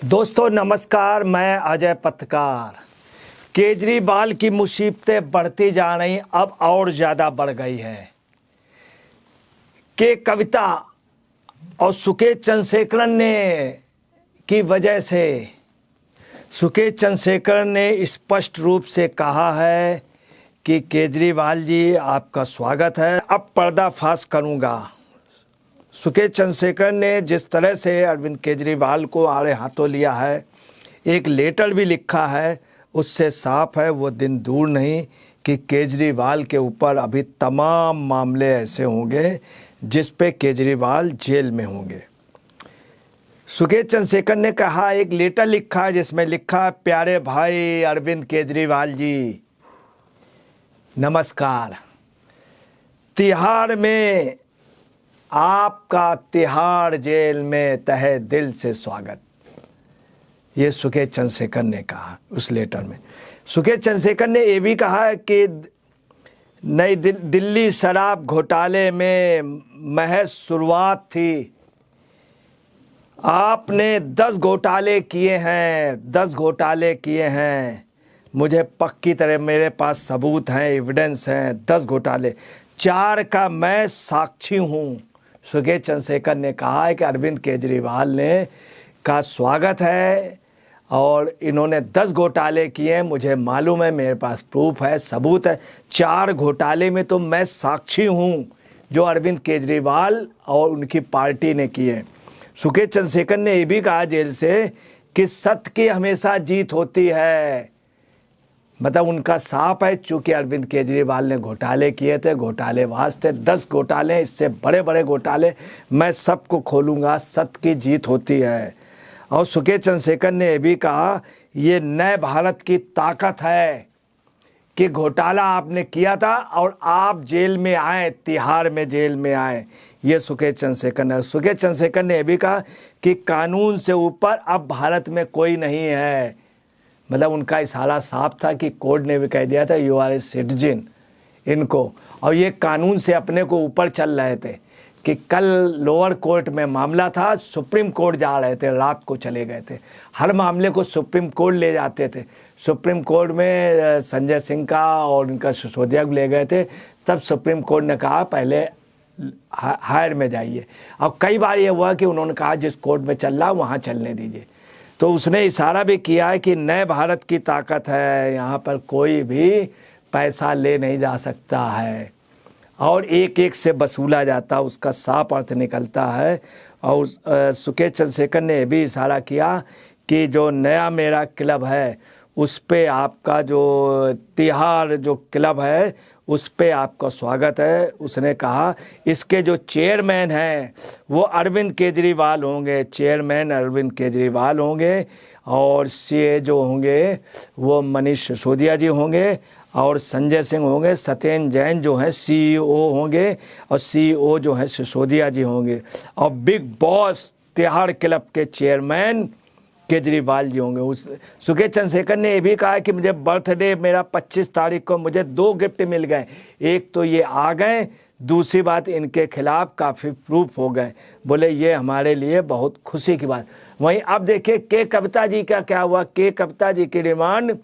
दोस्तों नमस्कार, मैं अजय पत्रकार। केजरीवाल की मुसीबतें बढ़ती जा रही, अब और ज़्यादा बढ़ गई है। के कविता और सुकेश चंद्रशेखरन ने की वजह से सुकेश चंद्रशेखरन ने स्पष्ट रूप से कहा है कि केजरीवाल जी आपका स्वागत है, अब पर्दाफाश करूँगा। सुकेश चंद्रशेखर ने जिस तरह से अरविंद केजरीवाल को आड़े हाथों लिया है, एक लेटर भी लिखा है, उससे साफ है वो दिन दूर नहीं कि केजरीवाल के ऊपर अभी तमाम मामले ऐसे होंगे जिस पे केजरीवाल जेल में होंगे। सुकेश चंद्रशेखर ने कहा, एक लेटर लिखा है जिसमें लिखा, प्यारे भाई अरविंद केजरीवाल जी नमस्कार। तिहाड़ में आपका तिहाड़ जेल में तहे दिल से स्वागत। ये सुकेश चंद्रशेखर ने कहा उस लेटर में। सुकेश चंद्रशेखर ने ये भी कहा है कि नई दिल्ली शराब घोटाले में महज शुरुआत थी। आपने 10 घोटाले किए हैं, 10 घोटाले किए हैं। मुझे पक्की तरह मेरे पास सबूत हैं, एविडेंस हैं, 10 घोटाले, 4 का मैं साक्षी हूँ। सुकेश चंद्रशेखर ने कहा है कि अरविंद केजरीवाल ने का स्वागत है और इन्होंने 10 घोटाले किए हैं, मुझे मालूम है, मेरे पास प्रूफ है, सबूत है। 4 घोटाले में तो मैं साक्षी हूँ जो अरविंद केजरीवाल और उनकी पार्टी ने किए। सुकेश चंद्रशेखर ने ये भी कहा जेल से कि सत्य की हमेशा जीत होती है। मतलब उनका साफ है, चूंकि अरविंद केजरीवाल ने घोटाले किए थे, घोटालेबाज थे, 10 घोटाले, इससे बड़े बड़े घोटाले, मैं सबको खोलूंगा, सत्य की जीत होती है। और सुकेश चंद्रशेखर ने यह भी कहा, ये नए भारत की ताकत है कि घोटाला आपने किया था और आप जेल में आए, तिहाड़ में जेल में आए। ये सुकेश चंद्रशेखर ने यह भी कहा कि कानून से ऊपर अब भारत में कोई नहीं है। मतलब उनका इशारा साफ था कि कोर्ट ने भी कह दिया था यू आर ए सिटीजन इनको, और ये कानून से अपने को ऊपर चल रहे थे कि कल लोअर कोर्ट में मामला था, सुप्रीम कोर्ट जा रहे थे, रात को चले गए थे। हर मामले को सुप्रीम कोर्ट ले जाते थे। सुप्रीम कोर्ट में संजय सिंह का और उनका सिसोदिया को ले गए थे, तब सुप्रीम कोर्ट ने कहा पहले हायर में जाइए। और कई बार ये हुआ कि उन्होंने कहा जिस कोर्ट में चल रहा वहाँ चलने दीजिए। तो उसने इशारा भी किया है कि नए भारत की ताकत है, यहाँ पर कोई भी पैसा ले नहीं जा सकता है और एक एक से वसूला जाता, उसका साफ अर्थ निकलता है। और सुकेश चंद्रशेखर ने यह भी इशारा किया कि जो नया मेरा क्लब है उस पे आपका जो तिहाड़ जो क्लब है उस पे आपका स्वागत है। उसने कहा इसके जो चेयरमैन हैं वो अरविंद केजरीवाल होंगे, चेयरमैन अरविंद केजरीवाल होंगे, और सीए जो होंगे वो मनीष सिसोदिया जी होंगे, और संजय सिंह होंगे, सत्येंद्र जैन जो हैं सीईओ होंगे, और सीईओ जो हैं सिसोदिया जी होंगे, और बिग बॉस तिहाड़ क्लब के चेयरमैन केजरीवाल जी होंगे। उस सुकेश चंद्रशेखर ने यह भी कहा कि मुझे बर्थडे मेरा 25 तारीख को मुझे 2 गिफ्ट मिल गए, एक तो ये आ गए, दूसरी बात इनके खिलाफ काफ़ी प्रूफ हो गए। बोले ये हमारे लिए बहुत खुशी की बात। वहीं अब देखिए के कविता जी का क्या हुआ। के कविता जी की रिमांड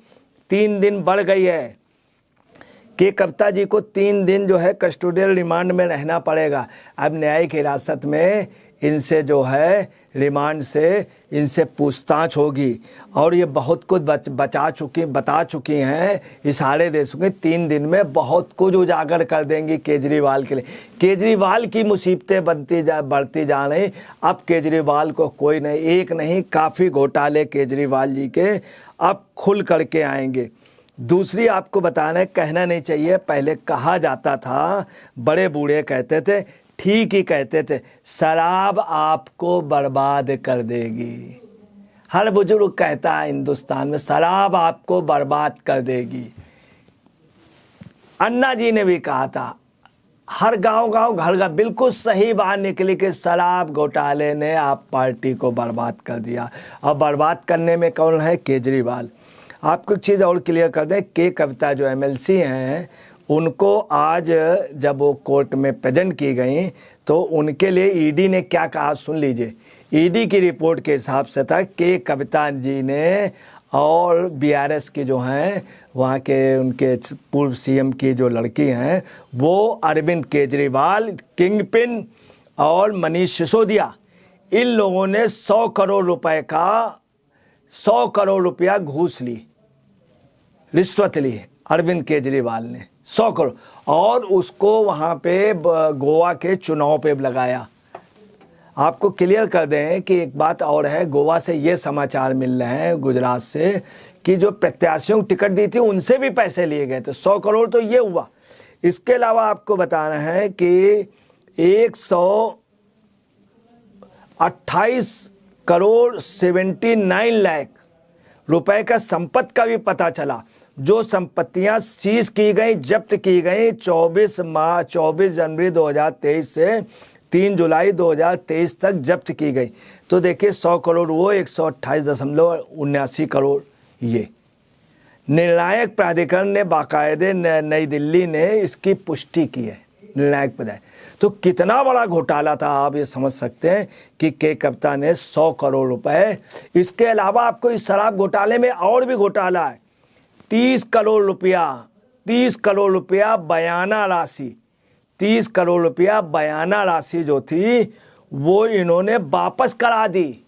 3 दिन बढ़ गई है। के कविता जी को 3 दिन जो है कस्टोडियल रिमांड में रहना पड़ेगा। अब न्यायिक हिरासत में इनसे जो है रिमांड से इनसे पूछताछ होगी, और ये बहुत कुछ बता चुकी हैं, इशारे दे चुके। 3 दिन में बहुत कुछ उजागर कर देंगी केजरीवाल के लिए। केजरीवाल की मुसीबतें बढ़ती जा रही। अब केजरीवाल को कोई नहीं, एक नहीं, काफ़ी घोटाले केजरीवाल जी के अब खुल करके आएंगे। दूसरी आपको बताना है, कहना नहीं चाहिए, पहले कहा जाता था, बड़े बूढ़े कहते थे, ठीक ही कहते थे, शराब आपको बर्बाद कर देगी। हर बुजुर्ग कहता है हिंदुस्तान में, शराब आपको बर्बाद कर देगी। अन्ना जी ने भी कहा था, हर गांव घर घर बिल्कुल सही बात निकली कि शराब घोटाले ने आप पार्टी को बर्बाद कर दिया, और बर्बाद करने में कौन है? केजरीवाल। आपको एक चीज़ और क्लियर कर दें, के कविता जो एमएलसी हैं उनको आज जब वो कोर्ट में प्रेजेंट की गई तो उनके लिए ईडी ने क्या कहा सुन लीजिए। ईडी की रिपोर्ट के हिसाब से था कि कविता जी ने और बीआरएस के जो हैं वहाँ के उनके पूर्व सीएम की जो लड़की हैं वो अरविंद केजरीवाल, किंगपिन और मनीष सिसोदिया, इन लोगों ने 100 करोड़ रुपया घूस ली, रिश्वत ली अरविंद केजरीवाल ने 100 करोड़, और उसको वहाँ पे गोवा के चुनाव पे लगाया। आपको क्लियर कर दें कि एक बात और है, गोवा से ये समाचार मिल रहे हैं, गुजरात से, कि जो प्रत्याशियों को टिकट दी थी उनसे भी पैसे लिए गए थे। 100 करोड़ तो ये हुआ। इसके अलावा आपको बताना है कि 128 करोड़ 79 लाख रुपए का संपत्ति का भी पता चला, जो संपत्तियां सीज की गई, जब्त की गई 24 जनवरी 2023 से 3 जुलाई 2023 तक जब्त की गई। तो देखिए 100 करोड़ वो, 128.79 करोड़ ये। निर्णायक प्राधिकरण ने बाकायदे नई दिल्ली ने इसकी पुष्टि की है, निर्णायक प्राधिकरण। तो कितना बड़ा घोटाला था आप ये समझ सकते हैं कि के कविता ने 100 करोड़ रुपए। इसके अलावा आपको इस शराब घोटाले में और भी घोटाला है। 30 करोड़ रुपया बयाना राशि, 30 करोड़ रुपया बयाना राशि जो थी वो इन्होंने वापस करा दी।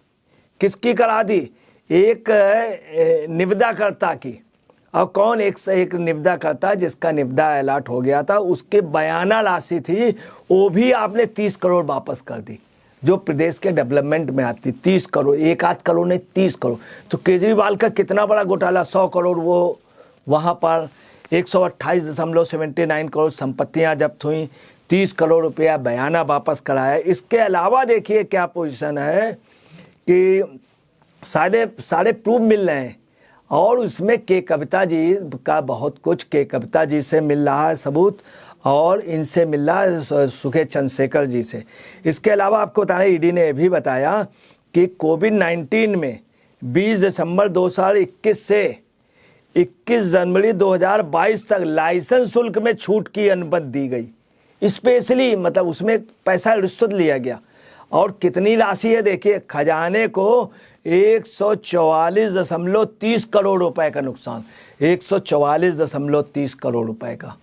किसकी करा दी? एक निविदाकर्ता की। और कौन? एक निविदाकर्ता जिसका निविदा अलॉट हो गया था, उसके बयाना राशि थी वो भी आपने 30 करोड़ वापस कर दी, जो प्रदेश के डेवलपमेंट में आती। 30 करोड़, एक आध करोड़ नहीं, 30 करोड़। तो केजरीवाल का कितना बड़ा घोटाला, 100 करोड़ वो वहाँ पर, 128.79 करोड़ संपत्तियां जब्त हुई, 30 करोड़ रुपया बयाना वापस कराया। इसके अलावा देखिए क्या पोजीशन है कि सारे प्रूफ मिल रहे हैं, और उसमें के कविता जी का बहुत कुछ के कविता जी से मिल रहा है सबूत, और इनसे मिल रहा है सुखे चंद्रशेखर जी से। इसके अलावा आपको बताना, ईडी ने यह भी बताया कि कोविड-19 में 20 दिसंबर 2021 से 21 जनवरी 2022 तक लाइसेंस शुल्क में छूट की अनुमति दी गई। स्पेशली मतलब उसमें पैसा रिश्वत लिया गया। और कितनी राशि है देखिए, खजाने को 144.30 करोड़ रुपए का नुकसान, 144.30 करोड़ रुपए का।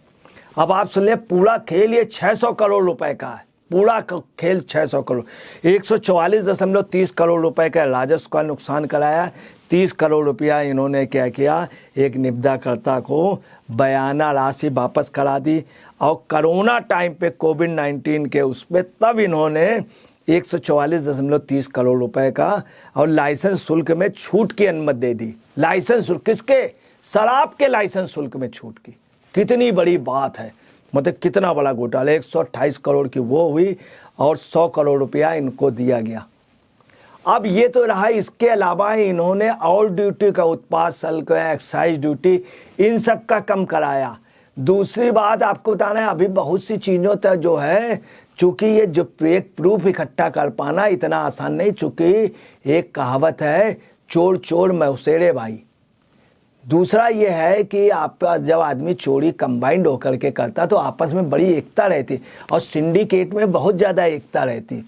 अब आप सुन ले, पूरा खेल ये 600 करोड़ रुपए का है, पूरा खेल 600 करोड़। 144.30 करोड़ रुपए का राजस्व का नुकसान कराया। 30 करोड़ रुपया इन्होंने क्या किया, एक निविदाकर्ता को बयाना राशि वापस करा दी। और कोरोना टाइम पे कोविड-19 के उस पर तब इन्होंने 144.30 करोड़ रुपए का और लाइसेंस शुल्क में छूट की अनुमति दे दी। लाइसेंस शुल्क किसके? शराब के लाइसेंस शुल्क में छूट की। कितनी बड़ी बात है, मतलब कितना बड़ा घोटाला। 128 करोड़ की वो हुई और 100 करोड़ रुपया इनको दिया गया। अब ये तो रहा, इसके अलावा इन्होंने और ड्यूटी का, उत्पाद शुल्क, एक्साइज ड्यूटी, इन सब का कम कराया। दूसरी बात आपको बताना है, अभी बहुत सी चीज़ों तक जो है, चूँकि ये जो एक प्रूफ इकट्ठा कर पाना इतना आसान नहीं, चूँकि एक कहावत है, चोर चोर मौसेरे भाई। दूसरा ये है कि आपका जब आदमी चोरी कंबाइंड होकर के करता तो आपस में बड़ी एकता रहती, और सिंडिकेट में बहुत ज़्यादा एकता रहती।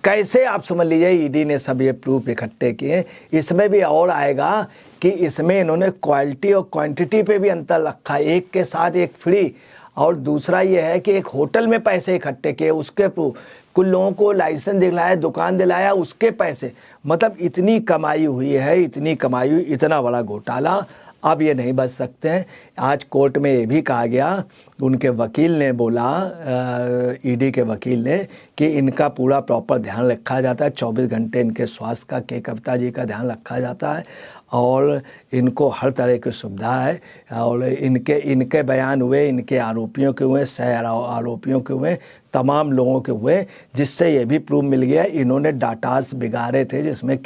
कैसे आप समझ लीजिए, ईडी ने सब ये प्रूफ इकट्ठे किए। इसमें भी और आएगा कि इसमें इन्होंने क्वालिटी और क्वांटिटी पे भी अंतर रखा, एक के साथ एक फ्री। और दूसरा ये है कि एक होटल में पैसे इकट्ठे किए, उसके प्रूफ, कुछ लोगों को लाइसेंस दिलाया, दुकान दिलाया, उसके पैसे। मतलब इतनी कमाई हुई है, इतनी कमाई हुई, इतना बड़ा घोटाला। अब ये नहीं बच सकते हैं। आज कोर्ट में ये भी कहा गया, उनके वकील ने बोला, ईडी के वकील ने, कि इनका पूरा प्रॉपर ध्यान रखा जाता है, 24 घंटे इनके स्वास्थ्य का, के कविता जी का ध्यान रखा जाता है, और इनको हर तरह की सुविधा है। और इनके बयान हुए, इनके आरोपियों के हुए, सह आरोपियों के हुए, तमाम लोगों के हुए, जिससे ये भी प्रूफ मिल गया इन्होंने डाटास बिगाड़े थे, जिसमें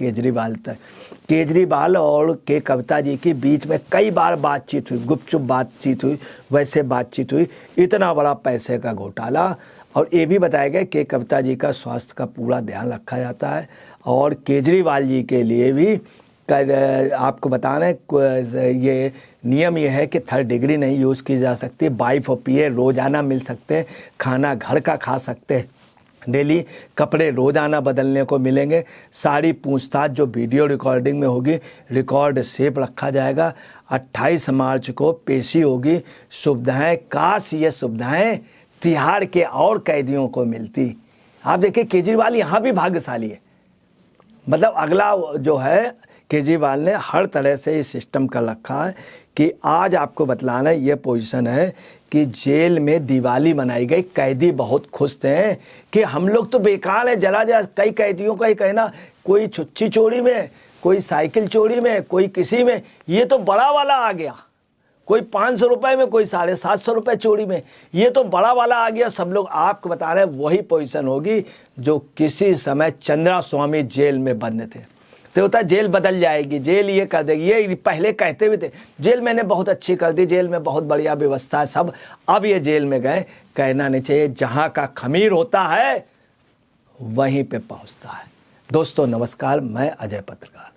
केजरीवाल और के कविता जी के बीच में कई बार बातचीत हुई, गुपचुप बातचीत हुई, वैसे बातचीत हुई। इतना बड़ा पैसे का घोटाला। और ये भी बताया गया कि कविता जी का स्वास्थ्य का पूरा ध्यान रखा जाता है। और केजरीवाल जी के लिए भी आपको बताना है, ये नियम ये है कि 3rd डिग्री नहीं यूज़ की जा सकती। वाइफ और पीए रोज़ाना मिल सकते हैं, खाना घर का खा सकते हैं, डेली कपड़े रोज़ाना बदलने को मिलेंगे। सारी पूछताछ जो वीडियो रिकॉर्डिंग में होगी, रिकॉर्ड सेव रखा जाएगा। 28 मार्च को पेशी होगी। सुविधाएं, काश ये सुविधाएं तिहाड़ के और कैदियों को मिलती। आप देखिए केजरीवाल यहाँ भी भाग्यशाली है। मतलब अगला जो है, केजरीवाल ने हर तरह से इस सिस्टम कर रखा है कि आज आपको बतलाना ये पोजीशन है कि जेल में दिवाली मनाई गई। कैदी बहुत खुश थे कि हम लोग तो बेकार है। जरा कई कैदियों का ही कहना, कोई छुच्ची चोरी में, कोई साइकिल चोरी में, कोई किसी में, ये तो बड़ा वाला आ गया। कोई 500 रुपये में, कोई 750 रुपये चोरी में, ये तो बड़ा वाला आ गया। सब लोग आपको बता रहे हैं वही पोजीशन होगी जो किसी समय चंद्रा स्वामी जेल में बंद थे। तो होता जेल बदल जाएगी, जेल ये कर देगी। ये पहले कहते हुए थे जेल मैंने बहुत अच्छी कर दी, जेल में बहुत बढ़िया व्यवस्था है सब। अब ये जेल में गए, कहना नहीं चाहिए। जहाँ का खमीर होता है वहीं पे पहुँचता है। दोस्तों नमस्कार, मैं अजय पत्रकार।